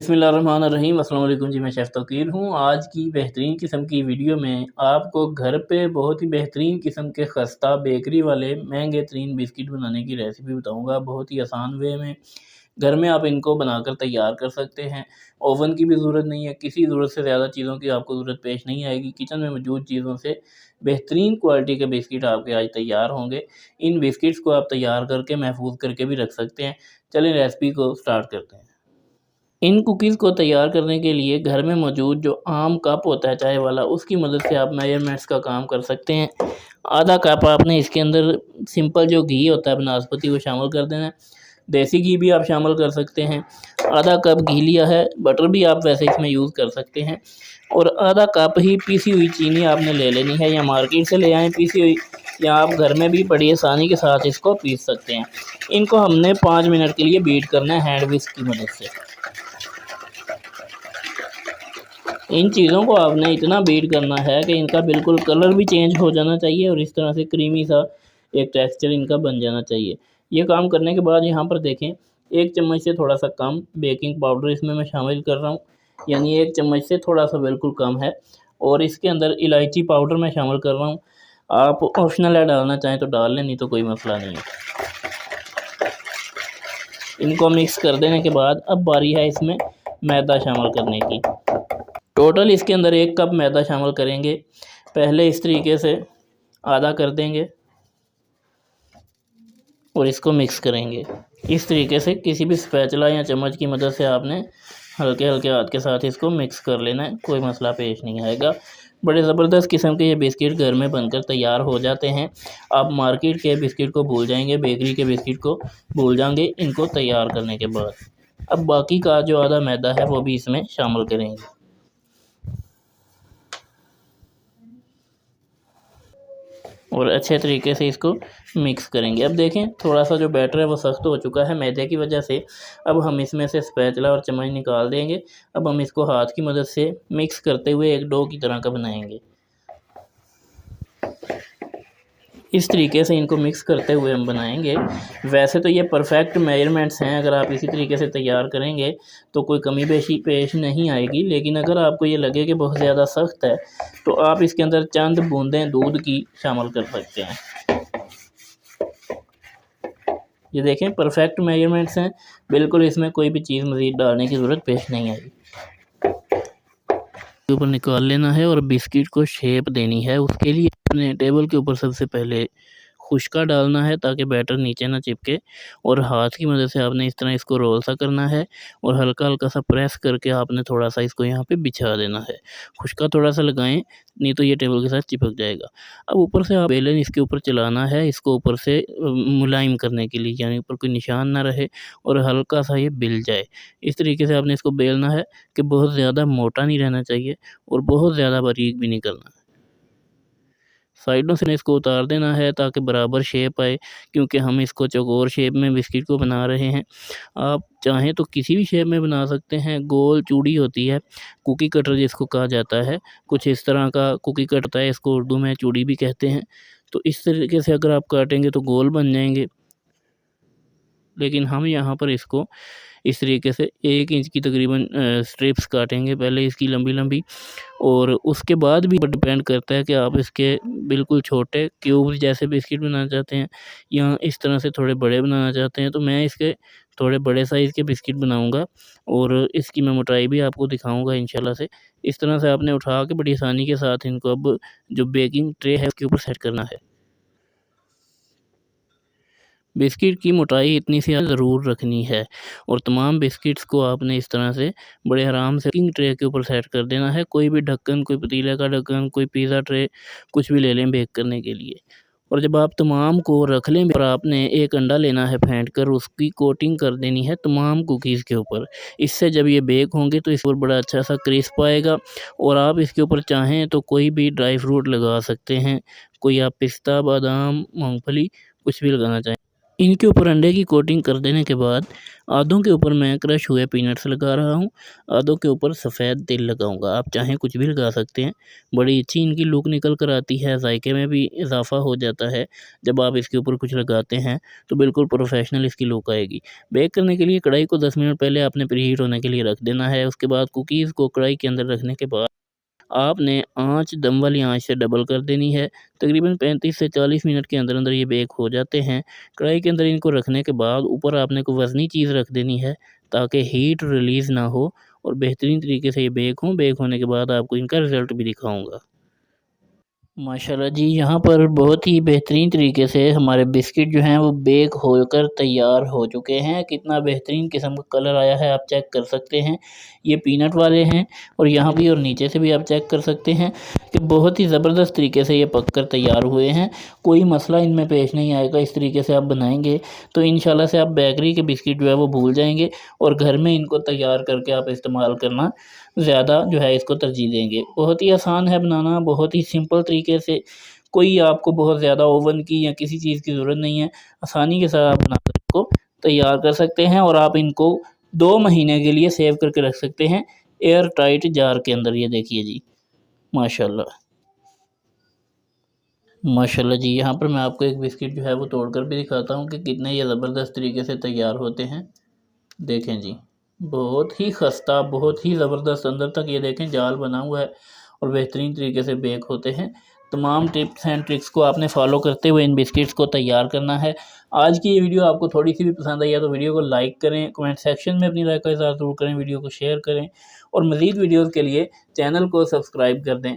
बिस्मिल्लाहिर्रहमानिर्रहीम। अस्सलाम वालेकुम जी, मैं शेफ़ तौकीर हूँ। आज की बेहतरीन किस्म की वीडियो में आपको घर पे बहुत ही बेहतरीन किस्म के खस्ता बेकरी वाले महंगे तरीन बिस्किट बनाने की रेसिपी बताऊँगा। बहुत ही आसान वे में घर में आप इनको बनाकर तैयार कर सकते हैं। ओवन की भी ज़रूरत नहीं है, किसी ज़रूरत से ज़्यादा चीज़ों की आपको ज़रूरत पेश नहीं आएगी। किचन में मौजूद चीज़ों से बेहतरीन क्वालिटी के बिस्किट आपके आज तैयार होंगे। इन बिस्किट्स को आप तैयार करके महफूज़ करके भी रख सकते हैं। चलिए रेसिपी को स्टार्ट करते हैं। इन कुकीज़ को तैयार करने के लिए घर में मौजूद जो आम कप होता है चाय वाला, उसकी मदद से आप मेजरमेंट्स का काम कर सकते हैं। आधा कप आपने इसके अंदर सिंपल जो घी होता है बनास्पति वो शामिल कर देना है। देसी घी भी आप शामिल कर सकते हैं। आधा कप घी लिया है, बटर भी आप वैसे इसमें यूज़ कर सकते हैं। और आधा कप ही पीसी हुई चीनी आपने ले लेनी है, या मार्केट से ले आएँ पीसी हुई, या आप घर में भी बड़ी आसानी के साथ इसको पीस सकते हैं। इनको हमने 5 मिनट के लिए बीट करना है हैंड विस्क की मदद से। इन चीज़ों को आपने इतना बीट करना है कि इनका बिल्कुल कलर भी चेंज हो जाना चाहिए और इस तरह से क्रीमी सा एक टेक्सचर इनका बन जाना चाहिए। ये काम करने के बाद यहाँ पर देखें, 1 चम्मच से थोड़ा-सा कम बेकिंग पाउडर इसमें मैं शामिल कर रहा हूँ, यानी 1 चम्मच से थोड़ा-सा बिल्कुल कम है। और इसके अंदर इलायची पाउडर मैं शामिल कर रहा हूँ। आप ऑप्शनल है, डालना चाहें तो डाल लें, नहीं तो कोई मसला नहीं है। इनको मिक्स कर देने के बाद अब बारी है इसमें मैदा शामिल करने की। टोटल इसके अंदर 1 कप मैदा शामिल करेंगे। पहले इस तरीके से आधा कर देंगे और इसको मिक्स करेंगे। इस तरीके से किसी भी स्पैचुला या चम्मच की मदद से आपने हल्के-हल्के हाथ के साथ इसको मिक्स कर लेना है, कोई मसला पेश नहीं आएगा। बड़े ज़बरदस्त किस्म के ये बिस्किट घर में बनकर तैयार हो जाते हैं। आप मार्केट के बिस्किट को भूल जाएँगे, बेकरी के बिस्किट को भूल जाएँगे इनको तैयार करने के बाद। अब बाकी का जो आधा मैदा है वो भी इसमें शामिल करेंगे। और अच्छे तरीके से इसको मिक्स करेंगे। अब देखें, थोड़ा-सा जो बैटर है वो सख्त हो चुका है मैदे की वजह से। अब हम इसमें से स्पैचुला और चम्मच निकाल देंगे। अब हम इसको हाथ की मदद से मिक्स करते हुए एक डो की तरह का बनाएँगे। इस तरीके से इनको मिक्स करते हुए हम बनाएंगे। वैसे तो ये परफेक्ट मेजरमेंट्स हैं, अगर आप इसी तरीके से तैयार करेंगे तो कोई कमी बेशी पेश नहीं आएगी। लेकिन अगर आपको ये लगे कि बहुत ज़्यादा सख्त है तो आप इसके अंदर चंद बूंदें दूध की शामिल कर सकते हैं। ये देखें, परफेक्ट मेजरमेंट्स हैं, बिल्कुल इसमें कोई भी चीज़ मज़ीद डालने की ज़रूरत पेश नहीं आएगी। के ऊपर निकाल लेना है और बिस्किट को शेप देनी है। उसके लिए अपने टेबल के ऊपर सबसे पहले खुशका डालना है ताकि बैटर नीचे ना चिपके, और हाथ की मदद से आपने इस तरह इसको रोल सा करना है और हल्का-हल्का सा प्रेस करके आपने थोड़ा-सा इसको यहाँ पे बिछा देना है। खुशका थोड़ा-सा लगाएँ, नहीं तो ये टेबल के साथ चिपक जाएगा। अब ऊपर से आप बेलन इसके ऊपर चलाना है, इसको ऊपर से मुलायम करने के लिए, यानी ऊपर कोई निशान ना रहे और हल्का-सा ये बिल जाए। इस तरीके से आपने इसको बेलना है कि बहुत ज़्यादा मोटा नहीं रहना चाहिए और बहुत ज़्यादा बारीक भी नहीं करना। साइडों से इसको उतार देना है ताकि बराबर शेप आए, क्योंकि हम इसको चौकोर शेप में बिस्किट को बना रहे हैं। आप चाहें तो किसी भी शेप में बना सकते हैं। गोल चूड़ी होती है, कुकी कटर जिसको कहा जाता है, कुछ इस तरह का कुकी कट होता है, इसको उर्दू में चूड़ी भी कहते हैं। तो इस तरीके से अगर आप काटेंगे तो गोल बन जाएंगे, लेकिन हम यहाँ पर इसको इस तरीके से 1 इंच की तकरीबन स्ट्रिप्स काटेंगे पहले इसकी लंबी-लंबी, और उसके बाद भी डिपेंड करता है कि आप इसके बिल्कुल छोटे क्यूब जैसे बिस्किट बनाना चाहते हैं या इस तरह से थोड़े बड़े बनाना चाहते हैं। तो मैं इसके थोड़े बड़े साइज़ के बिस्किट बनाऊँगा और इसकी मैं मोटाई भी आपको दिखाऊँगा इंशाल्लाह से। इस तरह से आपने उठा के बड़ी आसानी के साथ इनको अब जो बेकिंग ट्रे है उसके ऊपर सेट करना है। बिस्किट की मोटाई इतनी सी ज़रूर रखनी है और तमाम बिस्किट्स को आपने इस तरह से बड़े आराम से बेकिंग ट्रे के ऊपर सेट कर देना है। कोई भी ढक्कन, कोई पतीले का ढक्कन, कोई पिज़्ज़ा ट्रे, कुछ भी ले लें बेक करने के लिए। और जब आप तमाम को रख लें और आपने एक अंडा लेना है फेंट कर, उसकी कोटिंग कर देनी है तमाम कुकीज़ के ऊपर। इससे जब ये बेक होंगे तो इस पर बड़ा अच्छा सा क्रिस्प आएगा, और आप इसके ऊपर चाहें तो कोई भी ड्राई फ्रूट लगा सकते हैं। कोई आप पिस्ता, बादाम, मूँगफली कुछ भी लगाना चाहें। इनके ऊपर अंडे की कोटिंग कर देने के बाद आधों के ऊपर मैं क्रश हुए पीनट्स लगा रहा हूँ, आधों के ऊपर सफ़ेद तिल लगाऊंगा। आप चाहें कुछ भी लगा सकते हैं। बड़ी अच्छी इनकी लुक निकल कर आती है, जायके में भी इजाफ़ा हो जाता है। जब आप इसके ऊपर कुछ लगाते हैं तो बिल्कुल प्रोफेशनल इसकी लुक आएगी। बेक करने के लिए कढ़ाई को 10 मिनट पहले आपने प्रीहीट होने के लिए रख देना है। उसके बाद कुकीज़ को कढ़ाई के अंदर रखने के बाद आपने आँच दम वाली आँच से डबल कर देनी है। तकरीबन 35 से 40 मिनट के अंदर-अंदर ये बेक हो जाते हैं। कढ़ाई के अंदर इनको रखने के बाद ऊपर आपने कोई वज़नी चीज़ रख देनी है ताकि हीट रिलीज़ ना हो और बेहतरीन तरीके से ये बेक हों। बेक होने के बाद आपको इनका रिज़ल्ट भी दिखाऊँगा। माशाल्लाह जी, यहाँ पर बहुत ही बेहतरीन तरीके से हमारे बिस्किट जो हैं वो बेक होकर तैयार हो चुके हैं। कितना बेहतरीन किस्म का कलर आया है आप चेक कर सकते हैं। ये पीनट वाले हैं और यहाँ भी और नीचे से भी आप चेक कर सकते हैं कि बहुत ही ज़बरदस्त तरीके से ये पक कर तैयार हुए हैं। कोई मसला इनमें पेश नहीं आएगा। इस तरीके से आप बनाएँगे तो इंशाल्लाह से आप बेकरी के बिस्किट जो है वो भूल जाएँगे और घर में इनको तैयार करके आप इस्तेमाल करना ज़्यादा जो है इसको तरजीह देंगे। बहुत ही आसान है बनाना, बहुत ही सिंपल तरीके से, कोई आपको बहुत ज़्यादा ओवन की या किसी चीज़ की ज़रूरत नहीं है। आसानी के साथ आप बनाकर इसको तैयार कर सकते हैं और आप इनको 2 महीने के लिए सेव करके रख सकते हैं एयर टाइट जार के अंदर। ये देखिए जी, माशाल्लाह। माशाल्लाह जी, यहाँ पर मैं आपको एक बिस्किट जो है वो तोड़कर भी दिखाता हूँ कि कितने ये ज़बरदस्त तरीके से तैयार होते हैं। देखें जी, बहुत ही खस्ता, बहुत ही ज़बरदस्त अंदर तक ये देखें जाल बना हुआ है और बेहतरीन तरीके से बेक होते हैं। तमाम टिप्स एंड ट्रिक्स को आपने फॉलो करते हुए इन बिस्किट्स को तैयार करना है। आज की ये वीडियो आपको थोड़ी-सी भी पसंद आई है तो वीडियो को लाइक करें, कमेंट सेक्शन में अपनी राय का इज़हार ज़रूर करें, वीडियो को शेयर करें और मज़ीद वीडियोज़ के लिए चैनल को सब्सक्राइब कर दें।